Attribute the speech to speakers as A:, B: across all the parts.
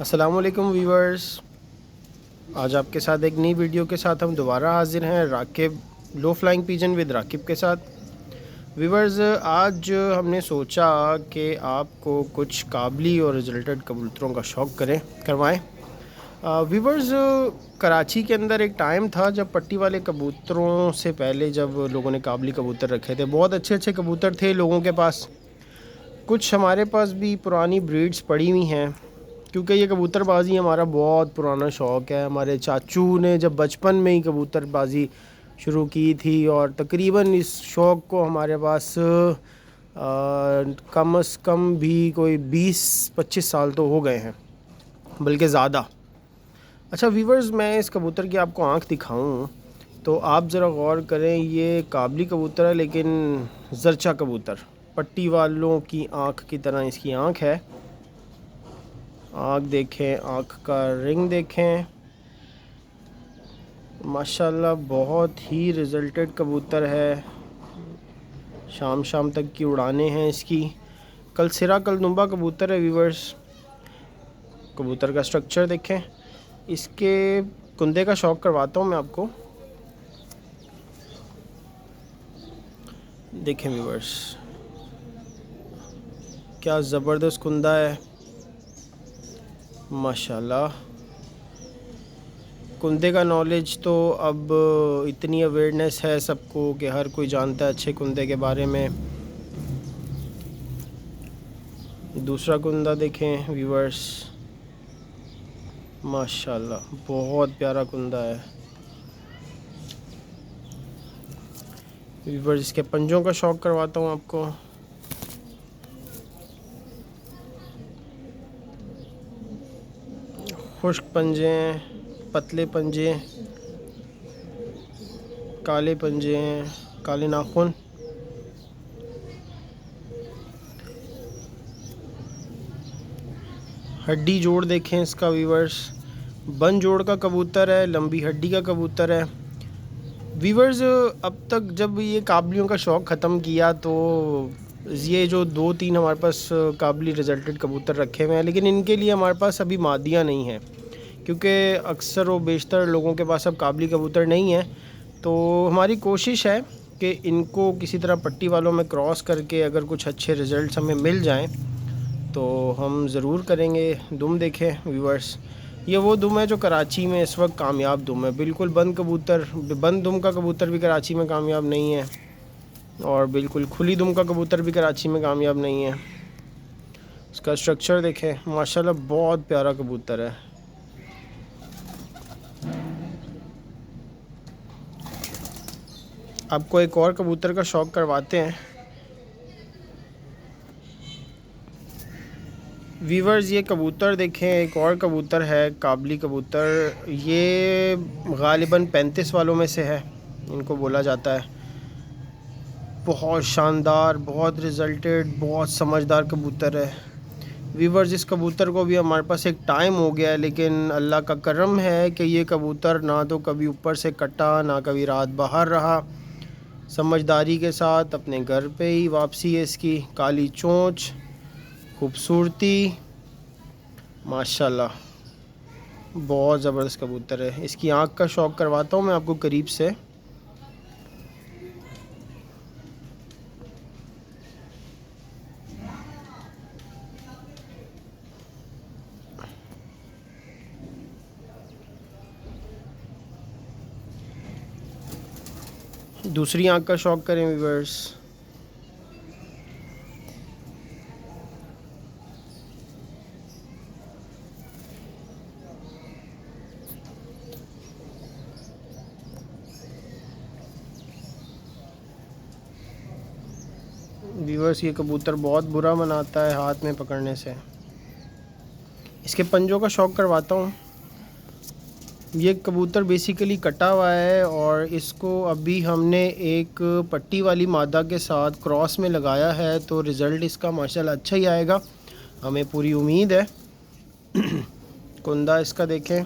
A: अस्सलाम वालेकुम वीवर्स। आज आपके साथ एक नई वीडियो के साथ हम दोबारा हाजिर हैं, राकिब लो फ्लाइंग पिजन विद राकिब के साथ। वीवर्स, आज हमने सोचा कि आपको कुछ काबली और रिजल्टेड कबूतरों का शौक़ करवाएं। वीवर्स, कराची के अंदर एक टाइम था जब पट्टी वाले कबूतरों से पहले जब लोगों ने काबली कबूतर रखे थे, बहुत अच्छे अच्छे कबूतर थे लोगों के पास। कुछ हमारे पास भी पुरानी ब्रीड्स पड़ी हुई हैं, क्योंकि ये कबूतरबाज़ी हमारा बहुत पुराना शौक़ है। हमारे चाचू ने जब बचपन में ही कबूतरबाज़ी शुरू की थी और तकरीबन इस शौक़ को हमारे पास कम अज़ कम भी कोई 20-25 साल तो हो गए हैं, बल्कि ज़्यादा। अच्छा वीवर्स, मैं इस कबूतर की आपको आँख दिखाऊं तो आप ज़रा गौर करें। ये काबली कबूतर है, लेकिन ज़रचा कबूतर, पट्टी वालों की आँख की तरह इसकी आँख है। आँख देखें, आँख का रिंग देखें, माशाल्लाह बहुत ही रिजल्टेड कबूतर है। शाम शाम तक की उड़ानें हैं इसकी। कल सिरा कलनुमा कबूतर है वीवर्स। कबूतर का स्ट्रक्चर देखें। इसके कुंदे का शौक़ करवाता हूँ मैं आपको। देखें वीवर्स, क्या ज़बरदस्त कुंदा है माशाल्लाह। कुंदे का नॉलेज तो अब इतनी अवेयरनेस है सबको कि हर कोई जानता है अच्छे कुंदे के बारे में। दूसरा कुंदा देखें व्यूअर्स, माशाल्लाह बहुत प्यारा कुंदा है। व्यूअर्स, इसके पंजों का शौक़ करवाता हूँ आपको। खुश्क पंजे हैं, पतले पंजे, काले पंजे हैं, काले नाखून। हड्डी जोड़ देखें इसका वीवर्स, बन जोड़ का कबूतर है, लंबी हड्डी का कबूतर है। वीवर्स, अब तक जब ये काबलियों का शौक़ ख़त्म किया तो ये जो 2-3 हमारे पास काबली रिजल्टेड कबूतर रखे हुए हैं, लेकिन इनके लिए हमारे पास अभी मादियाँ नहीं हैं, क्योंकि अक्सर व बेशतर लोगों के पास अब काबली कबूतर नहीं है। तो हमारी कोशिश है कि इनको किसी तरह पट्टी वालों में क्रॉस करके अगर कुछ अच्छे रिज़ल्ट्स हमें मिल जाएं तो हम ज़रूर करेंगे। दुम देखें व्यूअर्स, ये वो दुम है जो कराची में इस वक्त कामयाब दुम है। बिल्कुल बंद कबूतर, बंद दुम का कबूतर भी कराची में कामयाब नहीं है, और बिल्कुल खुली दुम का कबूतर भी कराची में कामयाब नहीं है। इसका स्ट्रक्चर देखें, माशाल्लाह बहुत प्यारा कबूतर है। आपको एक और कबूतर का शौक़ करवाते हैं वीवर्स। ये कबूतर देखें, एक और कबूतर है काबली कबूतर। ये गालिबन 35 वालों में से है, इनको बोला जाता है। बहुत शानदार, बहुत रिजल्टेड, बहुत समझदार कबूतर है वीवर्स। इस कबूतर को भी हमारे पास एक टाइम हो गया है, लेकिन अल्लाह का करम है कि ये कबूतर ना तो कभी ऊपर से कटा, ना कभी रात बाहर रहा। समझदारी के साथ अपने घर पे ही वापसी है इसकी। काली चोंच, खूबसूरती, माशाल्लाह बहुत ज़बरदस्त कबूतर है। इसकी आँख का शौक़ करवाता हूँ मैं आपको करीब से। दूसरी आँख का शौक़ करें व्यूअर्स। व्यूअर्स, ये कबूतर बहुत बुरा मनाता है हाथ में पकड़ने से। इसके पंजों का शौक़ करवाता हूँ। ये कबूतर बेसिकली कटा हुआ है और इसको अभी हमने एक पट्टी वाली मादा के साथ क्रॉस में लगाया है, तो रिज़ल्ट इसका माशाल्लाह अच्छा ही आएगा, हमें पूरी उम्मीद है। कुंदा इसका देखें,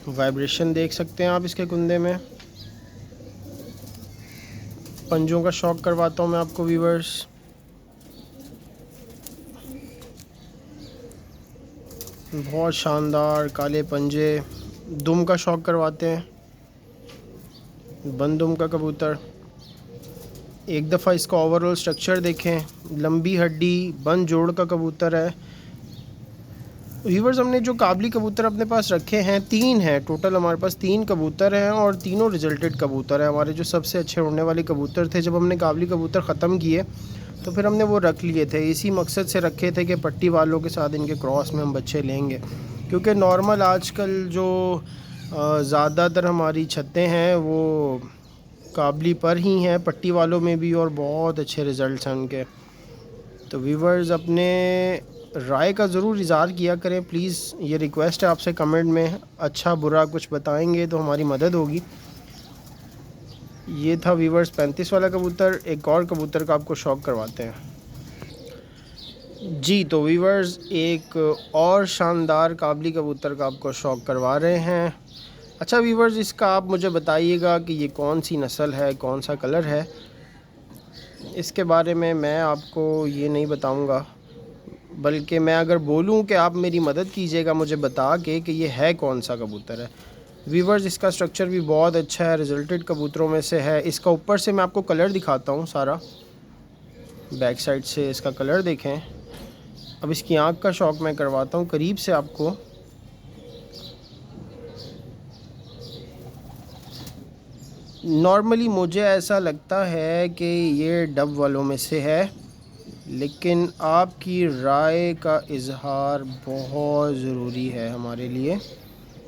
A: वाइब्रेशन देख सकते हैं आप इसके कुंदे में। पंजों का शौक़ करवाता हूँ मैं आपको व्यूअर्स। बहुत शानदार काले पंजे, दुम का शौक करवाते हैं, बंद दुम का कबूतर। एक दफ़ा इसका ओवरऑल स्ट्रक्चर देखें, लंबी हड्डी बंद जोड़ का कबूतर है। व्यूवर्स, हमने जो काबली कबूतर अपने पास रखे हैं 3 हैं टोटल, हमारे पास 3 कबूतर हैं और तीनों रिजल्टेड कबूतर हैं। हमारे जो सबसे अच्छे उड़ने वाले कबूतर थे, जब हमने काबली कबूतर ख़त्म किए तो फिर हमने वो रख लिए थे। इसी मकसद से रखे थे कि पट्टी वालों के साथ इनके क्रॉस में हम बच्चे लेंगे, क्योंकि नॉर्मल आजकल जो ज़्यादातर हमारी छतें हैं वो काबली पर ही हैं, पट्टी वालों में भी, और बहुत अच्छे रिज़ल्ट हैं उनके। तो व्यूवर्स, अपने राय का ज़रूर इज़हार किया करें प्लीज़, ये रिक्वेस्ट है आपसे। कमेंट में अच्छा बुरा कुछ बताएंगे तो हमारी मदद होगी। ये था व्यूवर्स 35 वाला कबूतर। एक और कबूतर का आपको शौक़ करवाते हैं जी। तो व्यूवर्स, एक और शानदार काबली कबूतर का आपको शौक़ करवा रहे हैं। अच्छा व्यूवर्स, इसका आप मुझे बताइएगा कि ये कौन सी नस्ल है, कौन सा कलर है। इसके बारे में मैं आपको ये नहीं बताऊंगा, बल्कि मैं अगर बोलूं कि आप मेरी मदद कीजिएगा मुझे बता के कि ये है कौन सा कबूतर है। व्यूवर्स, इसका स्ट्रक्चर भी बहुत अच्छा है, रिजल्टेड कबूतरों में से है। इसका ऊपर से मैं आपको कलर दिखाता हूँ सारा, बैक साइड से इसका कलर देखें। अब इसकी आँख का शौक़ मैं करवाता हूँ करीब से आपको। नॉर्मली मुझे ऐसा लगता है कि ये डब वालों में से है, लेकिन आपकी राय का इजहार बहुत ज़रूरी है हमारे लिए।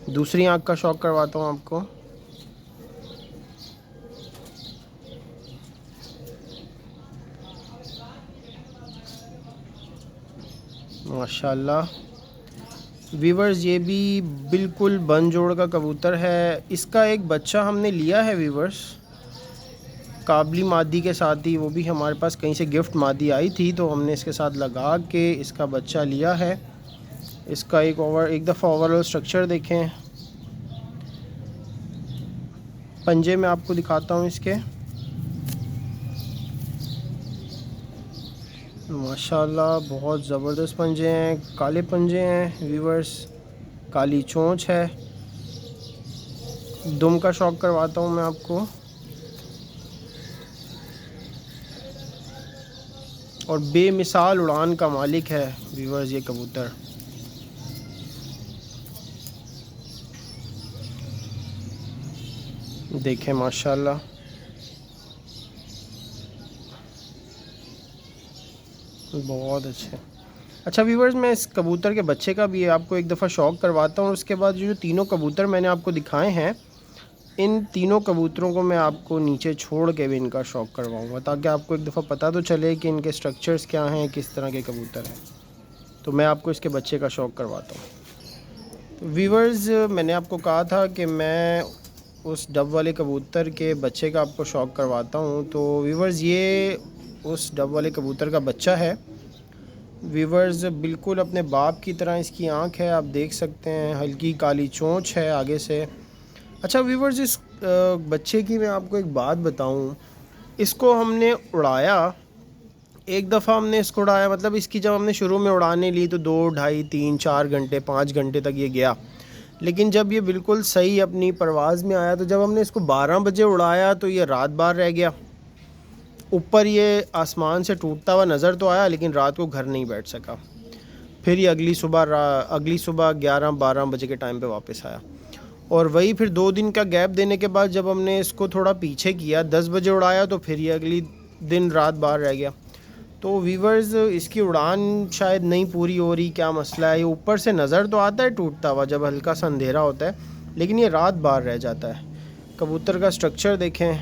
A: दूसरी आँख का शौक़ करवाता हूँ आपको। माशाल्लाह व्यूवर्स, ये भी बिल्कुल बन जोड़ का कबूतर है। इसका एक बच्चा हमने लिया है व्यूवर्स, काबली मादी के साथ ही, वो भी हमारे पास कहीं से गिफ्ट मादी आई थी तो हमने इसके साथ लगा के इसका बच्चा लिया है। इसका एक दफ़ा ओवरऑल स्ट्रक्चर देखें। पंजे में आपको दिखाता हूँ इसके। माशाल्लाह बहुत ज़बरदस्त पंजे हैं, काले पंजे हैं व्यूवर्स, काली चोंच है। दुम का शौक़ करवाता हूँ मैं आपको। और बेमिसाल उड़ान का मालिक है व्यूवर्स ये कबूतर। देखें माशाल्लाह, बहुत अच्छे। अच्छा व्यूवर्स, मैं इस कबूतर के बच्चे का भी आपको एक दफ़ा शौक़ करवाता हूँ। उसके बाद जो तीनों कबूतर मैंने आपको दिखाए हैं, इन तीनों कबूतरों को मैं आपको नीचे छोड़ के भी इनका शौक़ करवाऊँगा, ताकि आपको एक दफ़ा पता तो चले कि इनके स्ट्रक्चर्स क्या हैं, किस तरह के कबूतर हैं। तो मैं आपको इसके बच्चे का शौक़ करवाता हूँ। तो व्यूवर्स, मैंने आपको कहा था कि मैं उस डब वाले कबूतर के बच्चे का आपको शौक़ करवाता हूँ। तो व्यूवर्स, ये उस डब वाले कबूतर का बच्चा है। व्यूवर्स, बिल्कुल अपने बाप की तरह इसकी आँख है, आप देख सकते हैं, हल्की काली चोंच है आगे से। अच्छा व्यूवर्स, इस बच्चे की मैं आपको एक बात बताऊं, इसको हमने उड़ाया, एक दफ़ा हमने इसको उड़ाया, मतलब इसकी जब हमने शुरू में उड़ाने ली तो 2, ढाई, 3, 4 घंटे, 5 घंटे तक ये गया। लेकिन जब ये बिल्कुल सही अपनी परवाज़ में आया, तो जब हमने इसको 12 बजे उड़ाया तो ये रात भर रह गया। ऊपर ये आसमान से टूटता हुआ नज़र तो आया, लेकिन रात को घर नहीं बैठ सका। फिर ये अगली सुबह 11-12 बजे के टाइम पे वापस आया। और वही फिर 2 दिन का गैप देने के बाद जब हमने इसको थोड़ा पीछे किया, 10 बजे उड़ाया, तो फिर ये अगली दिन रात बाहर रह गया। तो व्यूवर्स, इसकी उड़ान शायद नहीं पूरी हो रही, क्या मसला है। ये ऊपर से नज़र तो आता है टूटता हुआ जब हल्का सा अंधेरा होता है, लेकिन ये रात बाहर रह जाता है। कबूतर का स्ट्रक्चर देखें,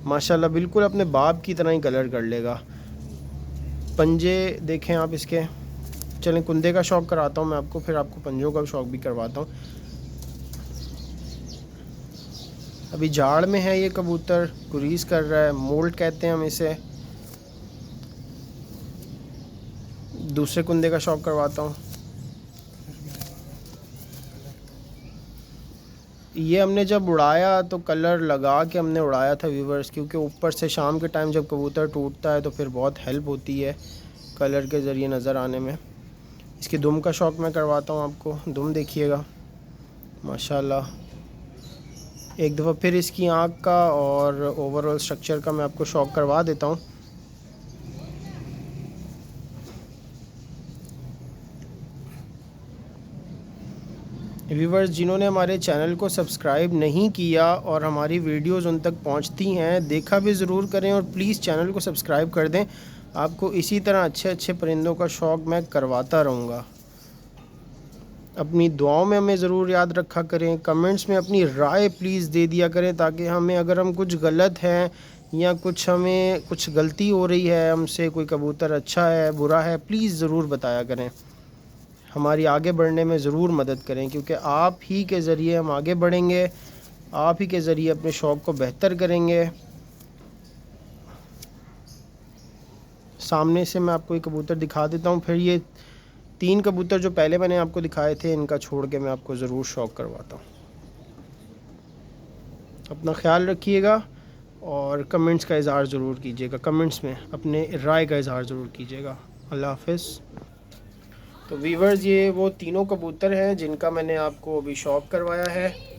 A: माशाल्लाह बिल्कुल अपने बाप की तरह ही कलर कर लेगा। पंजे देखें आप इसके। चलें, कुंदे का शौक़ कराता हूँ मैं आपको, फिर आपको पंजों का शौक़ भी करवाता हूँ। अभी झाड़ में है ये कबूतर, गुरीज कर रहा है, मोल्ट कहते हैं हम इसे। दूसरे कुंदे का शौक़ करवाता हूँ। ये हमने जब उड़ाया तो कलर लगा के हमने उड़ाया था व्यूवर्स, क्योंकि ऊपर से शाम के टाइम जब कबूतर टूटता है तो फिर बहुत हेल्प होती है कलर के ज़रिए नज़र आने में। इसके दुम का शौक़ मैं करवाता हूँ आपको। दुम देखिएगा माशाल्लाह। एक दफ़ा फिर इसकी आँख का और ओवरऑल स्ट्रक्चर का मैं आपको शौक़ करवा देता हूँ। व्यूवर्स, जिन्होंने हमारे चैनल को सब्सक्राइब नहीं किया और हमारी वीडियोस उन तक पहुंचती हैं, देखा भी ज़रूर करें और प्लीज़ चैनल को सब्सक्राइब कर दें। आपको इसी तरह अच्छे अच्छे परिंदों का शौक़ मैं करवाता रहूँगा। अपनी दुआओं में हमें ज़रूर याद रखा करें। कमेंट्स में अपनी राय प्लीज़ दे दिया करें, ताकि हमें, अगर हम कुछ गलत हैं या हमें कुछ गलती हो रही है हमसे, कोई कबूतर अच्छा है बुरा है, प्लीज़ ज़रूर बताया करें। हमारी आगे बढ़ने में ज़रूर मदद करें, क्योंकि आप ही के ज़रिए हम आगे बढ़ेंगे, आप ही के ज़रिए अपने शौक़ को बेहतर करेंगे। सामने से मैं आपको एक कबूतर दिखा देता हूँ, फिर ये 3 कबूतर जो पहले मैंने आपको दिखाए थे, इनका छोड़ के मैं आपको ज़रूर शौक़ करवाता हूँ। अपना ख्याल रखिएगा और कमेंट्स का इज़हार ज़रूर कीजिएगा। कमेंट्स में अपने राय का इज़हार ज़रूर कीजिएगा। अल्लाह हाफ़िज़। तो वीवर्स, ये वो तीनों कबूतर हैं जिनका मैंने आपको अभी शौक़ करवाया है।